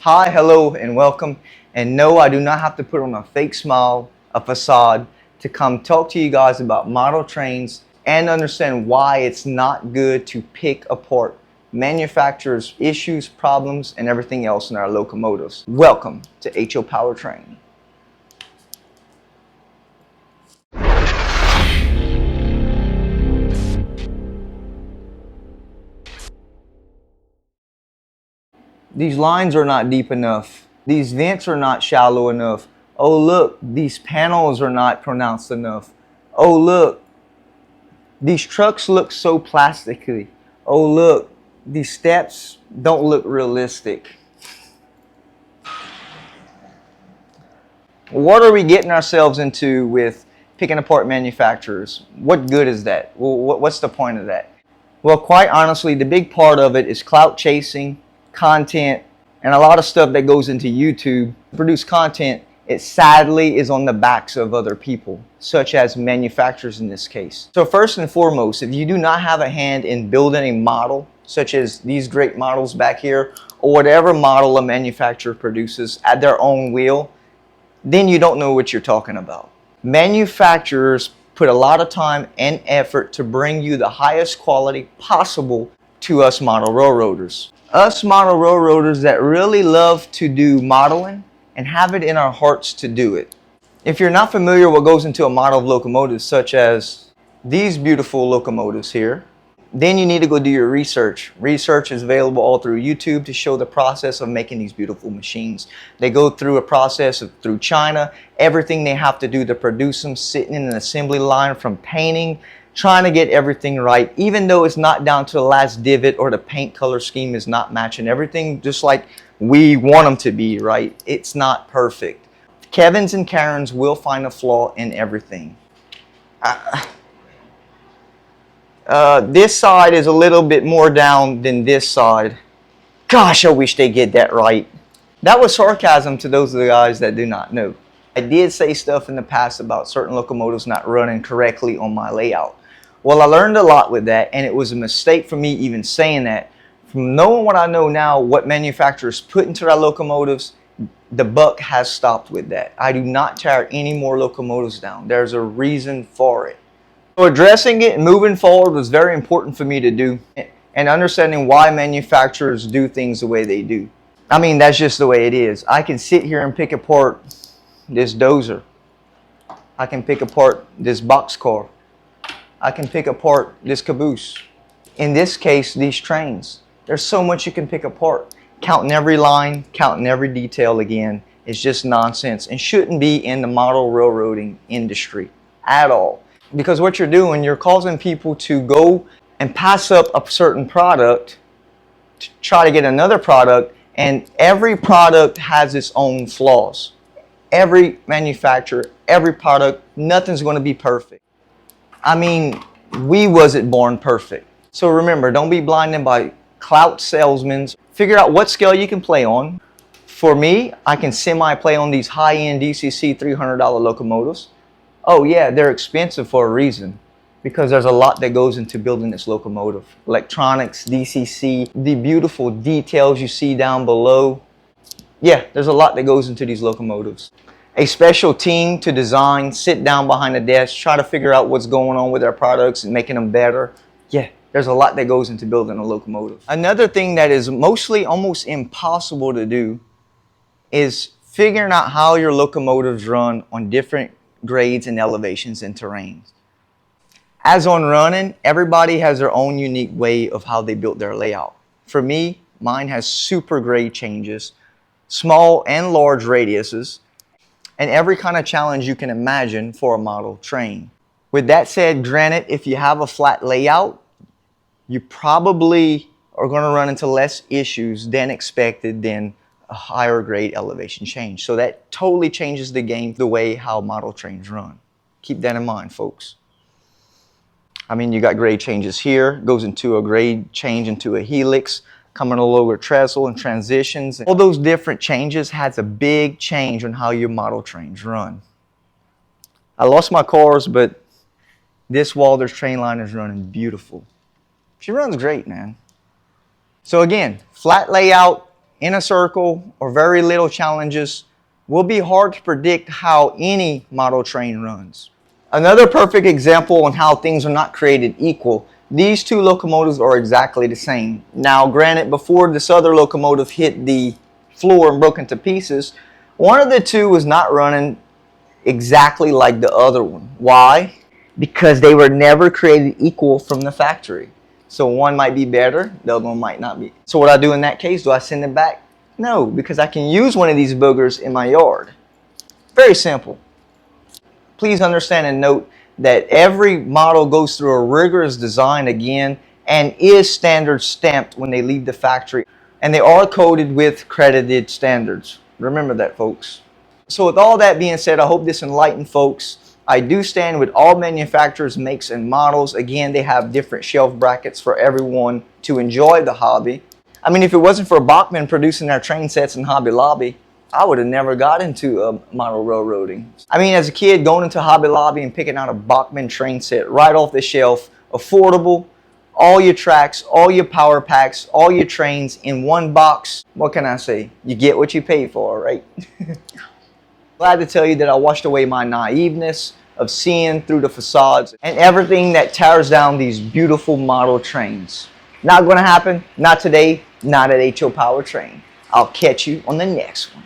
Hi, hello, and welcome. And no, I do not have to put on a fake smile, a facade, to come talk to you guys about model trains and understand why it's not good to pick apart manufacturers' issues, problems, and everything else in our locomotives. Welcome to H.O. Powertrain. These lines are not deep enough. These vents are not shallow enough. Oh look, these panels are not pronounced enough. Oh look, these trucks look so plasticky. Oh look, these steps don't look realistic. What are we getting ourselves into with picking apart manufacturers? What good is that? Well, what's the point of that? Well, quite honestly, the big part of it is clout chasing, content, and a lot of stuff that goes into YouTube. Produce content, it sadly is on the backs of other people, such as manufacturers in this case. So first and foremost, if you do not have a hand in building a model, such as these great models back here, or whatever model a manufacturer produces at their own will, then you don't know what you're talking about. Manufacturers put a lot of time and effort to bring you the highest quality possible to us model railroaders. Us model railroaders that really love to do modeling and have it in our hearts to do it. If you're not familiar what goes into a model of locomotives, such as these beautiful locomotives here, then you need to go do your research. Research is available all through YouTube to show the process of making these beautiful machines. They go through a process through China, everything they have to do to produce them, sitting in an assembly line, from painting, trying to get everything right, even though it's not down to the last divot or the paint color scheme is not matching everything just like we want them to be, right? It's not perfect. Kevins and Karens will find a flaw in everything. This side is a little bit more down than this side. Gosh, I wish they get that right. That was sarcasm to those of the guys that do not know. I did say stuff in the past about certain locomotives not running correctly on my layout. Well, I learned a lot with that, and it was a mistake for me even saying that. From knowing what I know now, what manufacturers put into their locomotives, the buck has stopped with that. I do not tear any more locomotives down. There's a reason for it. So addressing it and moving forward was very important for me to do, and understanding why manufacturers do things the way they do. I mean, that's just the way it is. I can sit here and pick apart this dozer. I can pick apart this boxcar. I can pick apart this caboose. In this case, these trains. There's so much you can pick apart. Counting every line, counting every detail again is just nonsense and shouldn't be in the model railroading industry at all. Because what you're doing, you're causing people to go and pass up a certain product to try to get another product, and every product has its own flaws. Every manufacturer, every product, nothing's going to be perfect. I mean, we wasn't born perfect. So remember, don't be blinded by clout salesmen. Figure out what scale you can play on. For me, I can semi-play on these high-end DCC $300 locomotives. Oh yeah, they're expensive for a reason, because there's a lot that goes into building this locomotive. Electronics, DCC, the beautiful details you see down below. Yeah, there's a lot that goes into these locomotives. A special team to design, sit down behind a desk, try to figure out what's going on with their products and making them better. Yeah, there's a lot that goes into building a locomotive. Another thing that is mostly almost impossible to do is figuring out how your locomotives run on different grades and elevations and terrains. As on running, everybody has their own unique way of how they built their layout. For me, mine has super grade changes, small and large radiuses, and every kind of challenge you can imagine for a model train. With that said, granted, if you have a flat layout, you probably are going to run into less issues than expected than a higher grade elevation change. So that totally changes the game, the way how model trains run. Keep that in mind, folks. I mean, you got grade changes here, goes into a grade change into a helix, coming a lower trestle and transitions. All those different changes has a big change on how your model trains run. I lost my cars, but this Walters train line is running beautiful. She runs great, man. So again, flat layout in a circle or very little challenges, will be hard to predict how any model train runs. Another perfect example on how things are not created equal. These two locomotives are exactly the same. Now, granted, before this other locomotive hit the floor and broke into pieces, one of the two was not running exactly like the other one. Why? Because they were never created equal from the factory. So one might be better, the other one might not be. So what I do in that case, do I send it back? No, because I can use one of these boogers in my yard. Very simple. Please understand and note that every model goes through a rigorous design again and is standard stamped when they leave the factory. And they are coded with credited standards. Remember that, folks. So with all that being said, I hope this enlightened folks. I do stand with all manufacturers, makes, and models. Again, they have different shelf brackets for everyone to enjoy the hobby. I mean, if it wasn't for Bachmann producing their train sets in Hobby Lobby, I would have never got into model railroading. I mean, as a kid, going into Hobby Lobby and picking out a Bachmann train set right off the shelf, affordable, all your tracks, all your power packs, all your trains in one box. What can I say? You get what you pay for, right? Glad to tell you that I washed away my naiveness of seeing through the facades and everything that tears down these beautiful model trains. Not going to happen. Not today. Not at HO Powertrain. I'll catch you on the next one.